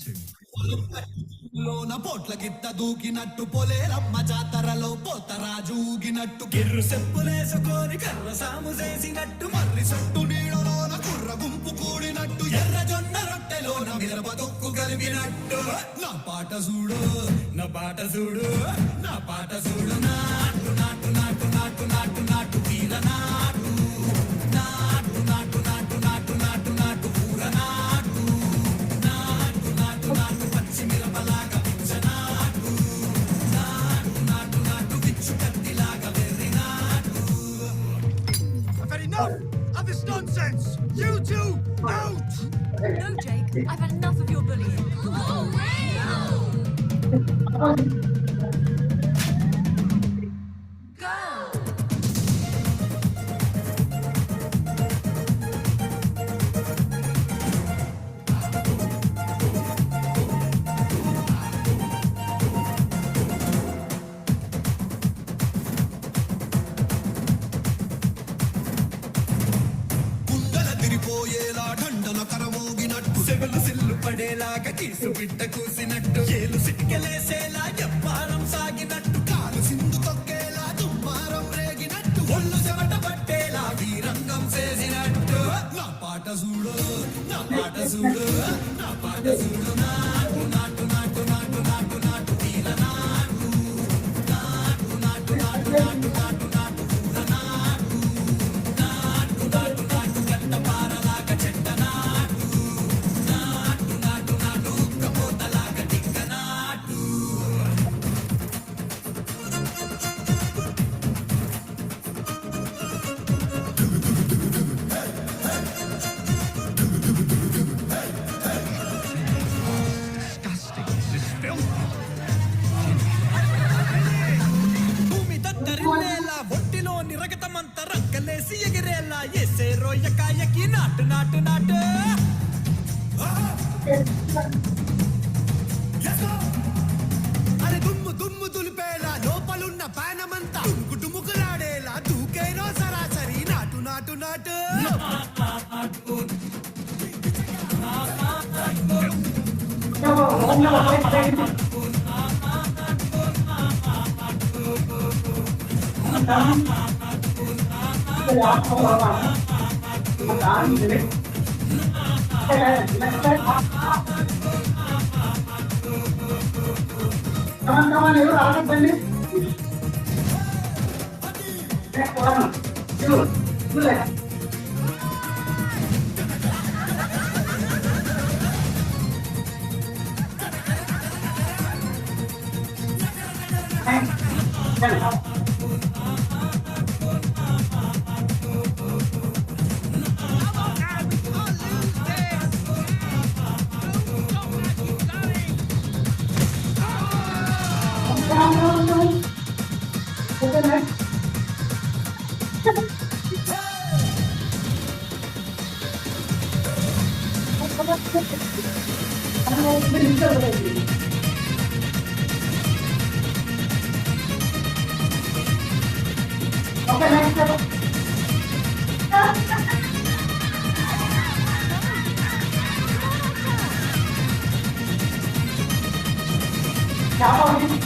to. లోన పోట్ల గిత్త దూకినట్టు పొలేరమ్మ జాతరలో పోతరాజు ఊగినట్టు గిర్రు చెప్పులేసుకొని కర్ర సాము చేసినట్టు మర్రి సొట్టు నీడలోన కుర్ర గుంపు కూడినట్టు ఎర్ర జొన్న రొట్టెలోన మిరప తొక్కు కలిపినట్టు నా పాట చూడు నా పాట చూడు నా పాట చూడు నాటు నాటు నాటు నాటు నాటు నాటు తీర నాటు నాటు నాటు నాటు నాటు నాటు నాటు పూర నాటు నాటు నాటు నాటు పచ్చి మిరపలాగా పిచ్చనాటు నాటు నాటు నాటు పిచ్చు కత్తిలాగా వెర్రి నాటు. I've had enough of this nonsense. You two, out! No, Jake, I've had enough of your bullying. Oh, Go! కుండల తిరిపోయేలా ఢండన కరమోగినట్టు సెగలు సిల్లు పడేలాగా కీసు బిడ్డ కూసినట్టు ఏలు సిటికెలేసేలా ఎప్పారం సాగినట్టు కాలు సింధు తొక్కేలా దుమ్మారం రేగినట్టు ఒళ్ళు చెమట పట్టేలా వీరంగం చేసినట్టు నా పాట చూడు నా పాట చూడు నా పాట చూడు నాటు నాటు నాటు నాటు నాటు నాటు తీర నాటు నాటు నాటు నాటు నాటు నాటు నాటు పూర నాటు నాటు నాటు నాటు గంట పారలాగా చెట్ట నాటు నాటు నాటు నాటు ఉక్కపోతలాగా టిక్క నాటు. Disgusting. This is filthy. భూమి దద్దరిల్లేలా ఒంటిలోని రగతమంత రక్కలేసి ఎగిరేలా ఎసే రోయకాయకి నాటు నాటు నాటు. అరే దుమ్ము దుమ్ము దులిపేలా లోపలున్న పానమంతా డుముకు డుముకులాడేలా దూకేనో సరాసరి నాటు నాటు నాటు. Kawan-kawan itu akan beli. Orang, yuk, boleh. Oke, next. Siapa ini?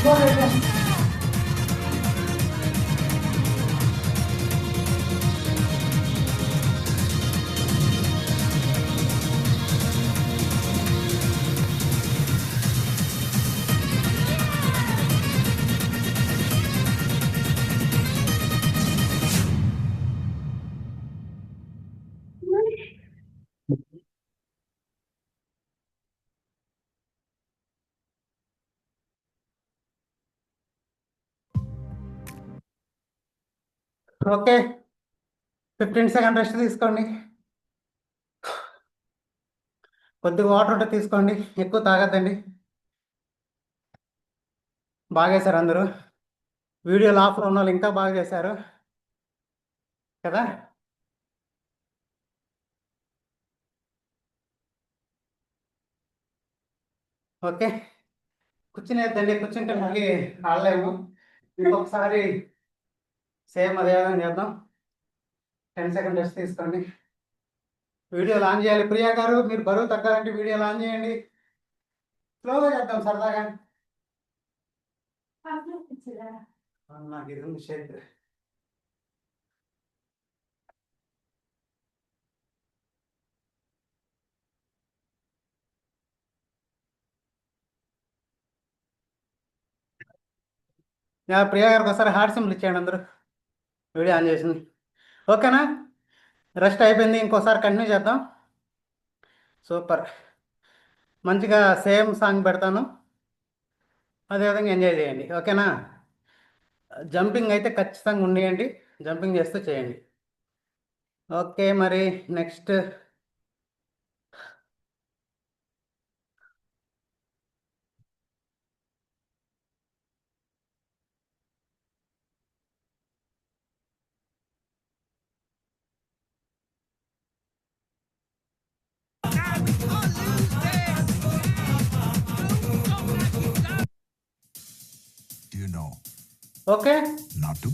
Boleh. Okay 15 second rest తీసుకోండి. కొద్దిగా వాటర్ ఉంటే తీసుకోండి, ఎక్కువ తాగద్దండి. బాగా చేశారు అందరూ. వీడియోలు ఆఫ్లో ఉన్న వాళ్ళు ఇంకా బాగా చేశారు కదా. ఓకే, కూర్చునేద్దండి. కూర్చుంటే మళ్ళీ ఆడలేము. ఇంకొకసారి సేమ్ అదే విధంగా చేద్దాం. 10 సెకండ్ రెస్ట్ తీసుకోండి. వీడియో ఆన్ చేయాలి. ప్రియా గారు, మీరు బరువు తగ్గాలంటే వీడియో ఆన్ చేయండి. స్లోగా చేద్దాం సరదాగా. నాకు ఇది ఉంది షేక్. ప్రియా గారికి ఒకసారి హార్ట్ సింబల్ ఇచ్చేయండి అందరూ. వీడియో ఆన్ చేసింది. ఓకేనా? రెస్ట్ అయిపోయింది. ఇంకోసారి కంటిన్యూ చేద్దాం. సూపర్. మంచిగా సేమ్ సాంగ్ పెడతాను, అదేవిధంగా ఎంజాయ్ చేయండి. ఓకేనా? జంపింగ్ అయితే ఖచ్చితంగా ఉండేయండి. జంపింగ్ చేస్తూ చేయండి. ఓకే, మరి next Do you know okay, not to?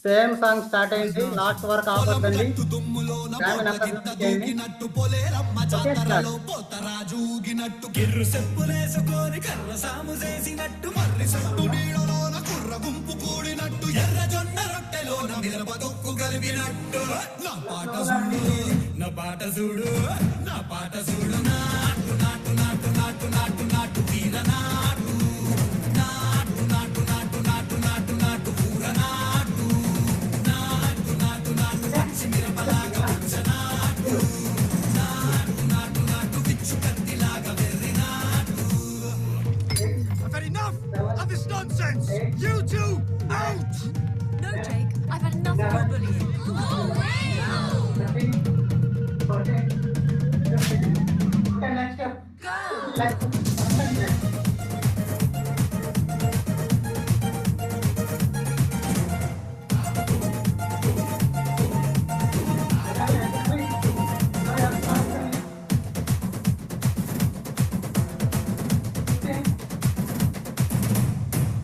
Same song start అయింది. లాస్ట్ వరకు ఆపొద్దండి. దుమ్ములోన ఫ్యామిలీ అంతా దూకినట్టు పొలేరమ్మ జాతరలో పోతరాజూగినట్టు కిర్రు చెప్పులేసుకొని కర్ర సాము చేసినట్టు మర్రి సట్టు నీడలోన కుర్ర గుంపు కూడినట్టు ఎర్ర జొన్న రొట్టెలోన మిరప దొక్కు కలిగినట్టు నా పాట చూడు, నా పాట చూడు, నా పాట చూడు. నాటు నాటు నాటు నాటు నాటు నాటు వీర నాటు నాటు నాటు నాటు నాటు నాటు నాటు పూర నాటు నాటు నాటు నాటు పచ్చి మిరపలాగా పుచ్చ నాటు నాటు నాటు నాటు పిచ్చు కత్తిలాగా వెర్రి నాటు. I've had enough of this nonsense! You two, out! No, Jake, I've had enough of your bullying.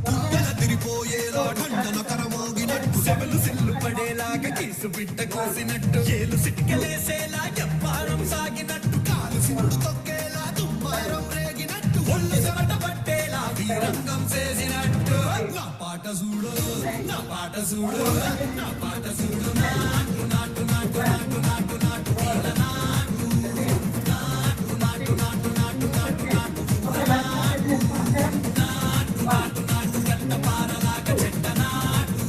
గుండెల తిరిపోయేలా ఢండన కరమోగినట్టు సెవెలు సిల్లు పడేలాగా కీసు బిడ్డ కోసినట్టు ఏలు సిటికలేసేలా ఎప్పారం సాగినట్టు కాలు సిండు తొక్కేలా దుమ్మారం రేగినట్టు ఒళ్ళు చెమట పట్టేలా వీరంగం చేసినట్టు నా పాట చూడు, నా పాట చూడు, నా పాట చూడు. నాటు నాటు నాటు నాటు నాటు నాటు వీర నాటు నాటు నాటు నాటు నాటు నాటు నాటు పూర నాటు నాటు నాటు నాటు గట్ట పారలాగా చెట్ట నాటు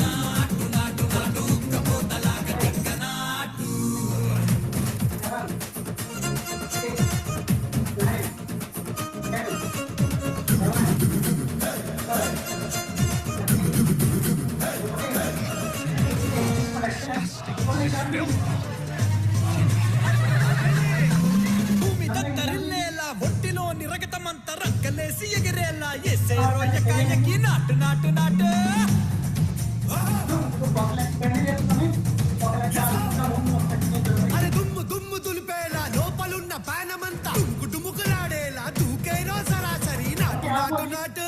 నాటు నాటు నాటు ఉక్కపోతలాగా చెక్క నాటు. భూమి దత్తరిల్లేలా ఒట్టిలోని రగతమంతా రక్కలేసి ఎగిరేలా ఎసే రోజకాయకి నాటు నాటు నాటు. అరే దుమ్ము దుమ్ము దులిపేలా లోపలున్న పానమంతా దుమ్ము డుముకులాడేలా దూకేరో సరాసరి నాటు నాటు నాటు.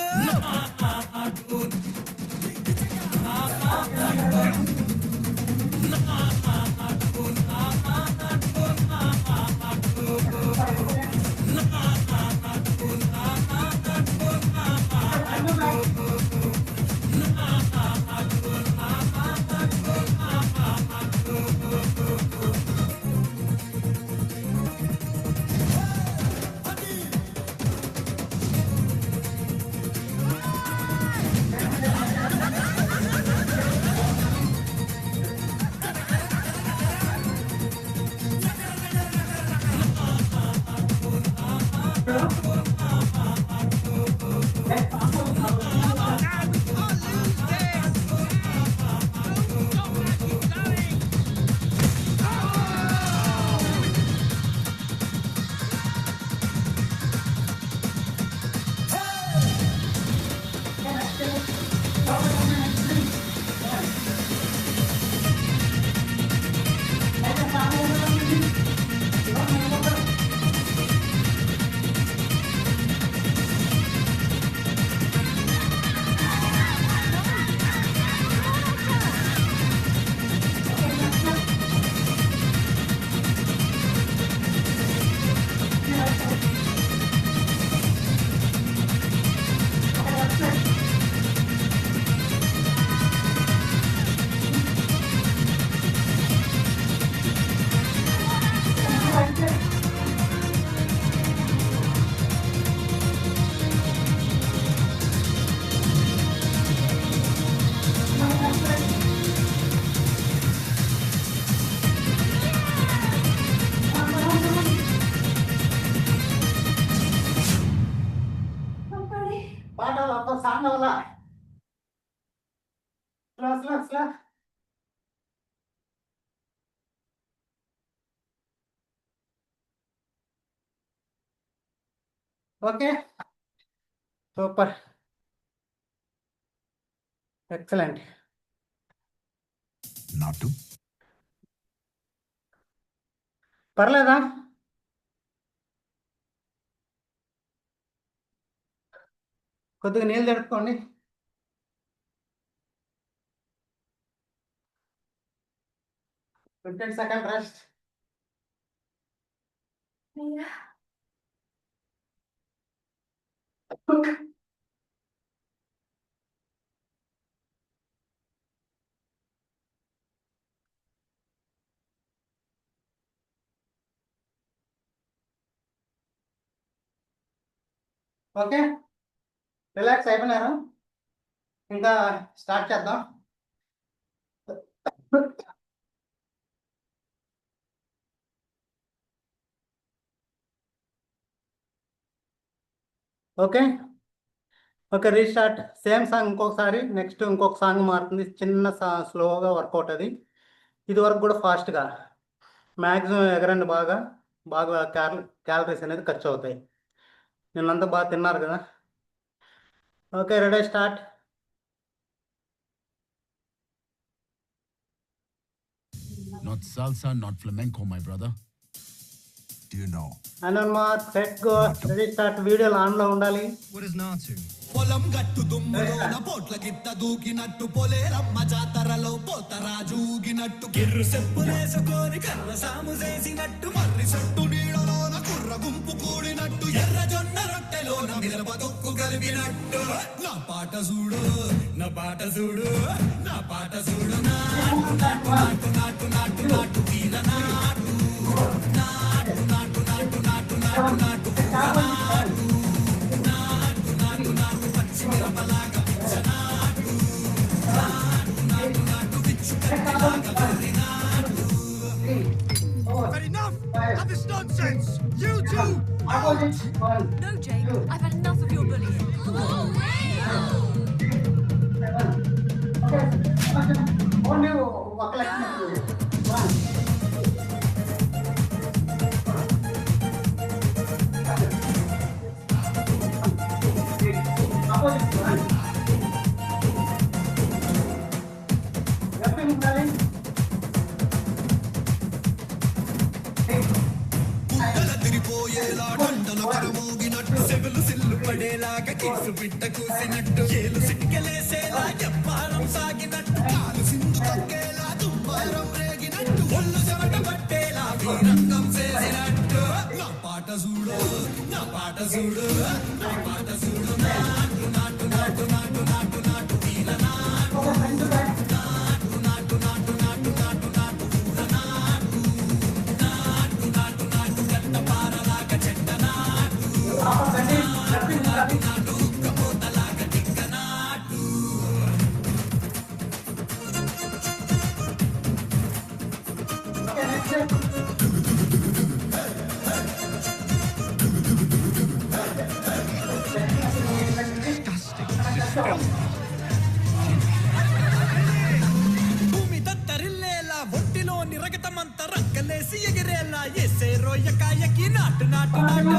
పాట వల్ల సాంగ్ వల్ల slow slow slow. Okay super excellent. నాటు పర్లేదా? కొద్దిగా నీళ్ళు తెడుపుకోండి. Fifteen second rest. Okay relax అయిపోయినారు, ఇంకా స్టార్ట్ చేద్దాం. Okay okay restart. Same song ఇంకొకసారి, నెక్స్ట్ ఇంకొక సాంగ్ మారుతుంది, చిన్న స్లోగా వర్కౌట్. అది ఇది వరకు కూడా ఫాస్ట్గా మ్యాక్సిమం ఎగరండి, బాగా బాగా క్యాలరీస్ అనేది ఖర్చు అవుతాయి. నిన్నంతా బాగా తిన్నారు కదా. Okay ready start. Not salsa, not flamenco, my brother. Do you know? అనన్మార్ సెట్ గో రెడీ స్టార్ట్. వీడియోలు ఆన్లో ఉండాలి. What is Natu? పొలం గట్టు దుమ్ములోన పోట్ల గిట్ట దూకినట్టు పొలేరమ్మ జాతరలో పోతరాజు ఊగినట్టు గిర్రు చెప్పులేసుకొని కర్ర సాము చేసినట్టు మర్రి సట్టు నీడలోన కుర్ర గుంపు కూడినట్టు ఎర్ర జొన్న రొట్టెలోన మిరప దొక్కు కలిపినట్టు నా పాట చూడు నా పాట చూడు నా పాట చూడు నాటు నాటు నాటు నాటు నాటు వీర నాటు నాటు నాటు నాటు నాటు నాటు నాటు నాటు I've had enough of this nonsense! You two, out! No, Jake. I've had enough of your bullying. Only ఒక లెక్క. గుండెల తిరిపోయేలా దండల కరమోగినట్టు సెవెలు సిల్లు పడేలాగా కీసు బిడ్డ కూసినట్టు ఏలు సిటికెలేసేలా ఎప్పారం సాగినట్టు కాలు సింధు తొక్కేలా దుమ్మారం రేగినట్టు ఒళ్ళు చెమట పట్టేలా వీరంగం చేసినట్టు నా పాట చూడు నా పాట చూడు నా పాట చూడు నాటు నాటు నాటు నాటు నాటు నాటు వీర నాటు నాటు నాటు నాటు నాటు నాటు నాటు ఊర నాటు నాటు నాటు నాటు గట్ట పారలాగా చెట్ట నాటు నాటు నాటు ఉక్కపోతలాగా టిక్క నాటు భూమి దత్తరిల్లేలా ఒంటిలోని రగతమంతా రక్కలేసి ఎగిరేలా ఎసే రోయకాయకి నాటు నాటు నాటు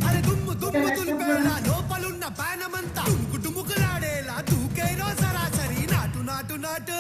అరే దుమ్ము దుమ్ము దులిపేలా లోపలున్న పానమంతా డుముకులాడేలా దూకేనో సరాసరి నాటు నాటు నాటు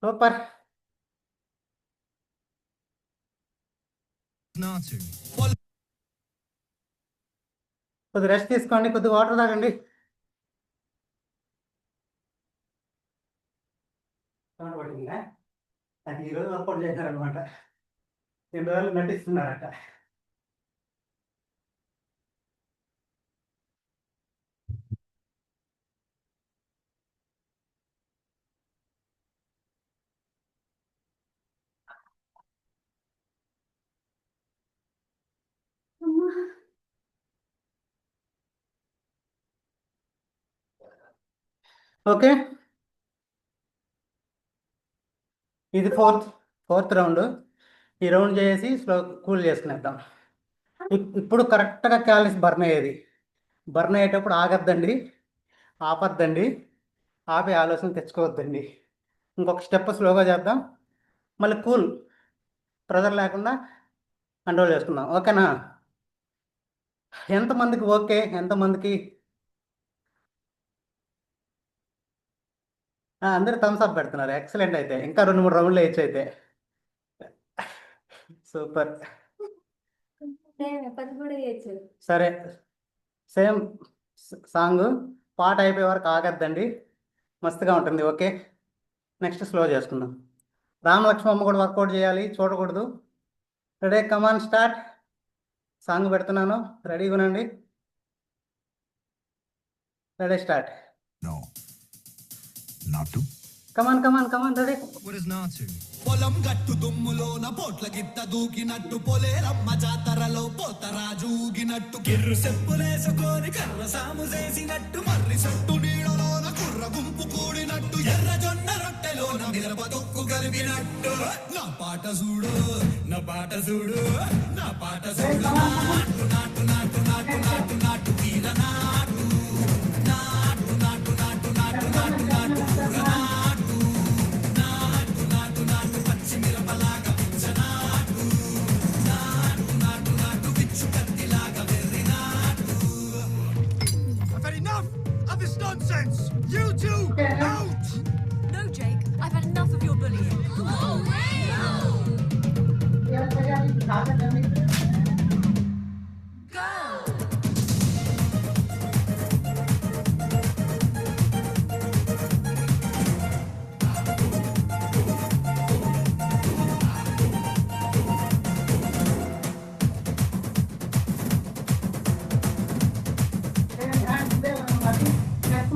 సూపర్. Natu. కొద్దిగా రెస్ట్ తీసుకోండి, కొద్దిగా వాటర్ తాగండి. పట్టిందా? అది ఈరోజు వర్కౌట్ చేశారనమాట. 2 రోజులు నటిస్తున్నారట. ఓకే, ఇది ఫోర్త్ రౌండ్. ఈ రౌండ్ చేసి స్లో కూల్ చేసుకునేద్దాం. ఇప్పుడు కరెక్ట్గా క్యాలరీస్ బర్న్ అయ్యేది. బర్న్ అయ్యేటప్పుడు ఆగద్దండి, ఆపద్దండి, ఆపే ఆలోచన తెచ్చుకోవద్దండి. ఇంకొక స్టెప్ స్లోగా చేద్దాం, మళ్ళీ కూల్, ప్రెజర్ లేకుండా కంట్రోల్ చేసుకుందాం. ఓకేనా? ఎంతమందికి ఓకే, ఎంతమందికి అందరూ థమ్స్ అప్ పెడుతున్నారు. ఎక్సలెంట్. అయితే ఇంకా 2-3 రౌండ్లు వేయచ్చు. అయితే సూపర్. సరే, సేమ్ సాంగ్ పాట అయిపోయే వరకు ఆగద్దండి, మస్తుగా ఉంటుంది. ఓకే, నెక్స్ట్ స్లో చేసుకుందాం. రామలక్ష్మమ్మ కూడా వర్కౌట్ చేయాలి, చూడకూడదు. Ready, come on start. సాంగ్ పెడుతున్నాను, రెడీగా ఉండండి. Ready, start. No. Natu. Come on ready. What is Natu? పొలం గట్టు దుమ్ములోన పోట్ల గిట్ట దూకినట్టు, పొలేరమ్మ జాతరలో పోతరాజు ఊగినట్టు, గిర్రు చెప్పులేసుకొని కర్ర సాము చేసినట్టు, మర్రి సొట్టు నీడలోన కుర్ర గుంపు కూడినట్టు, ఎర్ర జొన్న రొట్టెలోన మిరప తొక్కు కలిపినట్టు, నా పాట చూడు, నా పాట చూడు, నా పాట చూడు. నాటు నాటు నాటు నాటు నాటు నాటు వీర నాటు, నాటు నాటు నాటు నాటు నాటు నాటు కూర నాటు, నాటు నాటు నాటు పచ్చి మిరపలాగా పిచ్చ నాటు, నాటు నాటు నాటు పిచ్చు కత్తిలాగా వెర్రి నాటు. I've had enough of this nonsense! You two, out! No, Jake, I've had enough of your bullying. Oh, Go!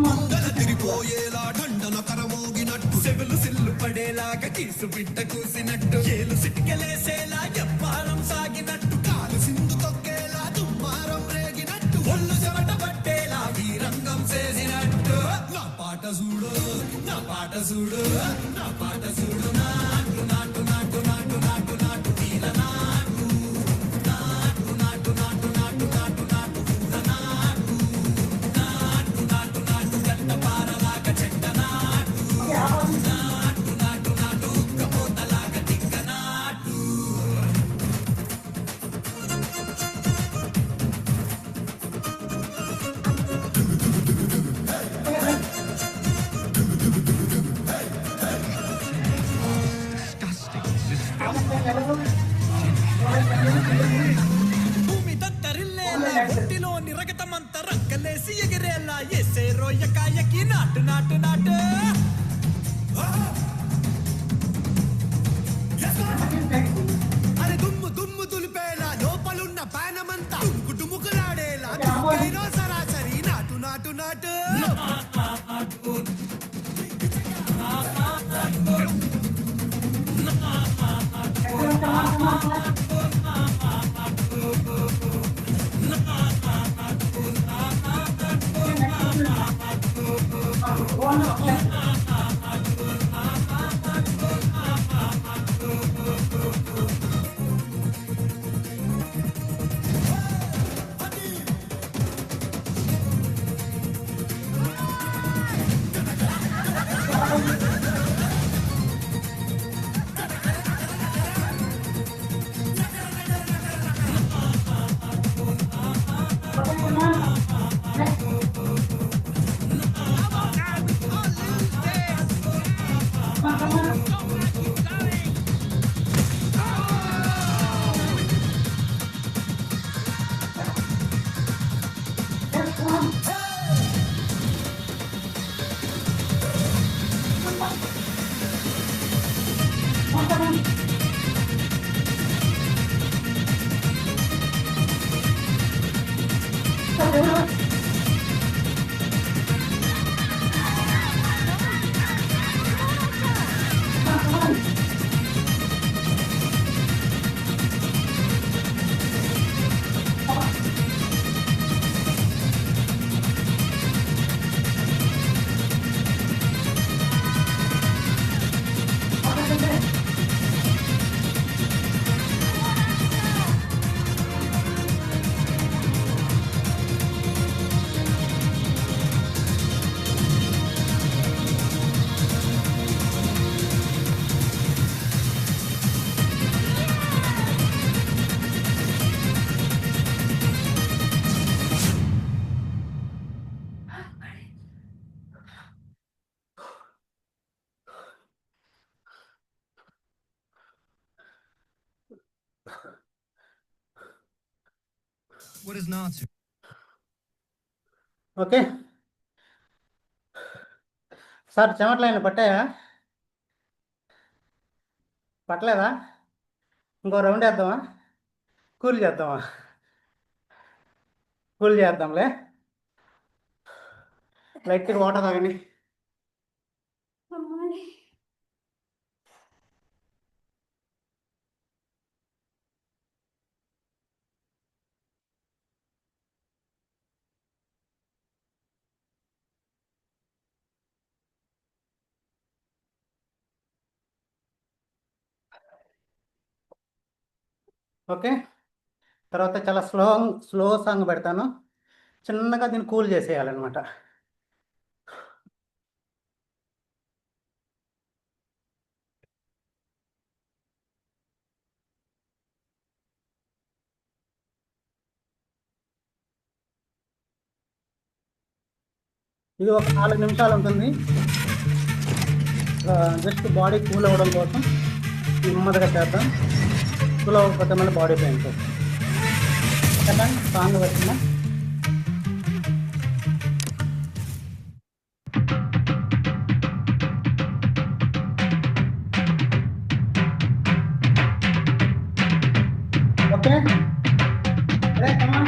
ముందల తిరిపోయేలా దండన కరమోగినట్టు, సెవులు సిల్లు పడేలాగా కీసు బిడ్డ కూసినట్టు, ఏలు సిటికెలేసేలా ఎప్పారం సాగినట్టు, కాలు సింధు తొక్కేలా దుమ్మారం రేగినట్టు, ఒళ్ళు చెమట పట్టేలా వీరంగం చేసినట్టు, నా పాట చూడు, నా పాట చూడు, నా పాట చూడు. నాటు నాటు నాటు నాటు నాటు నాటు వీర నాటు, నాటు నాటు నాటు నాటు నాటు నాటు కూర నాటు, నాటు నాటు నాటు గంట పారలాగా చెట్ట నాటు, నాటు నాటు నాటు ఉక్కపోతలాగా తిక్క నాటు. భూమి దత్తరిల్లేలా, ఒంటిలోని రగతమంతా రంకలేసి ఎగిరేలా, ఎసే రోయకాయకి నాటు నాటు నాటు. అరే దుమ్ము దుమ్ము దులిపేలా, లోపలున్న పానమంతా డుముకు డుముకులాడేలా, దుమ్ముకైనా సరాసరి నాటు నాటు నాటు. What is not to? Okay sir, చెమట్లైన పట్టాయా? పట్టలేదా? ఇంకో రౌండ్ వేద్దామా? కూల్ చేద్దామా? కూల్ చేద్దాంలే. లైట్గా వాటర్ తాగండి. ఓకే, తర్వాత చాలా స్లో సాంగ్ పెడతాను. చిన్నగా దీన్ని కూల్ చేసేయాలన్నమాట. ఇది ఒక 4 నిమిషాలు ఉంటుంది. జస్ట్ బాడీ కూల్ అవ్వడం కోసం నెమ్మదిగా చేద్దాం. కూల్ అవ్వకపోతే మళ్ళీ బాడీ పెయిన్స్ వస్తుంది. సాంగ్ వచ్చిందా? ఓకే, అరే కమా.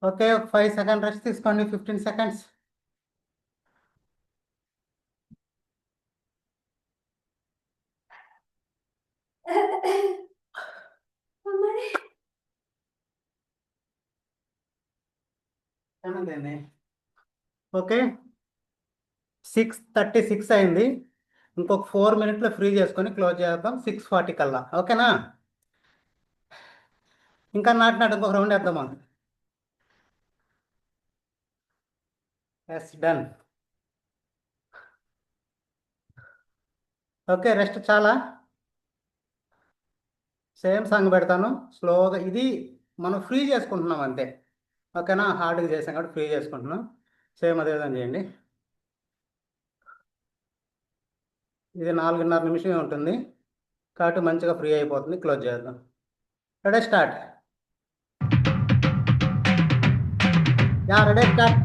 ఓకే, ఒక 5 సెకండ్ రెస్ట్ తీసుకోండి, 15 సెకండ్స్. ఓకే, 6:36 అయింది. ఇంకొక 4 మినిట్లో ఫ్రీ చేసుకొని క్లోజ్ చేద్దాం 6:40 కల్లా. ఓకేనా? ఇంకా నాటినాడు ఇంకొక రౌండ్ వేద్దాం. Yes, done. ఓకే, రెస్ట్ చాలా. సేమ్ సాంగ్ పెడతాను స్లోగా. ఇది మనం ఫ్రీ చేసుకుంటున్నాం అంతే. ఓకేనా? హార్డ్గా చేసాం కాబట్టి ఫ్రీ చేసుకుంటున్నాం. సేమ్ అదే విధంగా చేయండి. ఇది 4:30 నిమిషమే ఉంటుంది కాబట్టి మంచిగా ఫ్రీ అయిపోతుంది. క్లోజ్ చేద్దాం. Ready, start. Ready, start.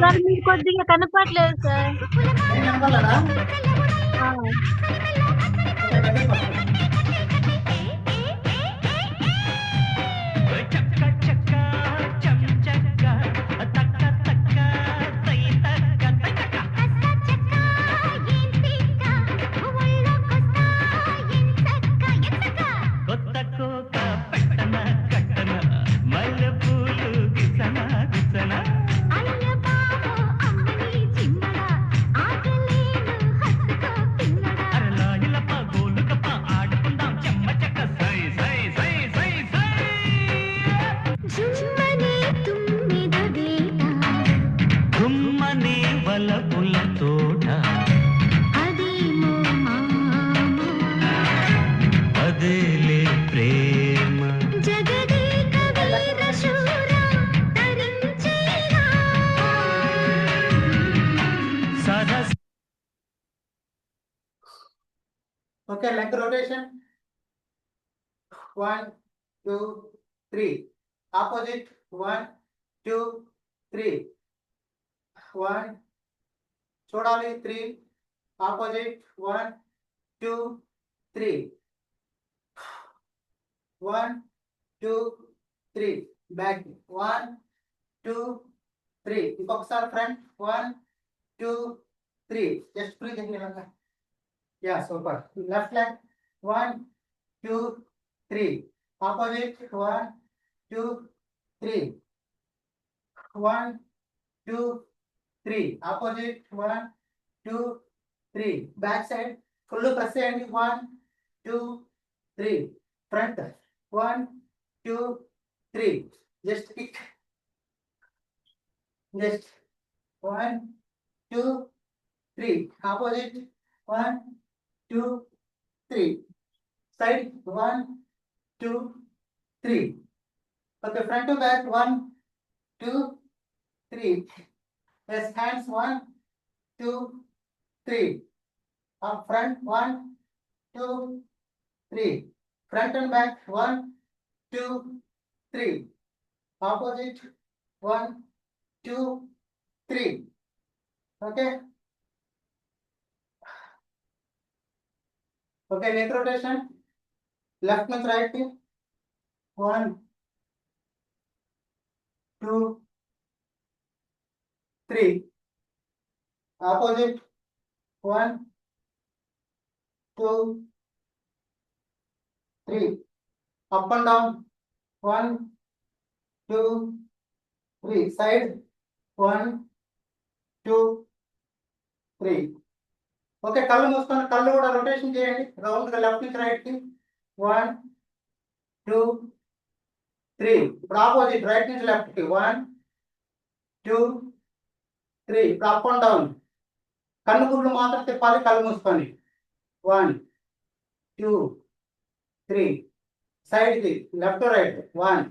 Sir మీరు కొద్దిగా కనపడలేదు సార్. కమ్మని వలపుల తోట అదేమో మామ అదేలే ప్రేమ జగదేక వీర శూర తరించేరా సరస ఓకే, లెగ్ రొటేషన్ 1 2 3. ఆపోజిట్ 1 2 3. 1 చూడాలి 3. ఆపోజిట్ 1 2 3. 1 2 3. బ్యాక్ 1 2 3. ఇంకొకసారి ఫ్రంట్ 1 2 3. జస్ట్ ఫ్రీ చేయాలి. Yeah, super. Left leg 1 2 3. Opposite 1 2 3. 1 2 3. Opposite 1 2 3. Back side full press చేయండి. 1 2 3. Front 1 2 3. Just kick. Just 1 2 3. Opposite 1 2 3. Side 1 2 3. Okay, front to back 1 2 3. Yes, hands 1 2 3. Up front 1 2 3. Front and back 1 2 3. Opposite 1 2 3. Okay. Okay, neck rotation. Left means right. 1 2 3. Opposite 1 2 3. Up and down 1 2 3. Side 1 2 3. Okay, కళ్ళు మూసుకొని కళ్ళు కూడా rotation చేయండి. రౌండ్గా left నుంచి right కి 1 2 3. ఇప్పుడు opposite right నుంచి లెఫ్ట్ కి 1 2 3. ఇప్పుడు అప్ అండ్ డౌన్. కన్ను గుడ్లు మాత్రం తిప్పాలి కళ్ళు మూసుకొని. 1 2 3. సైడ్ కి left right 1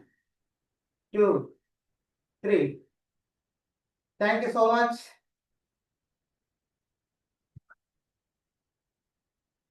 2 3. Thank you so much.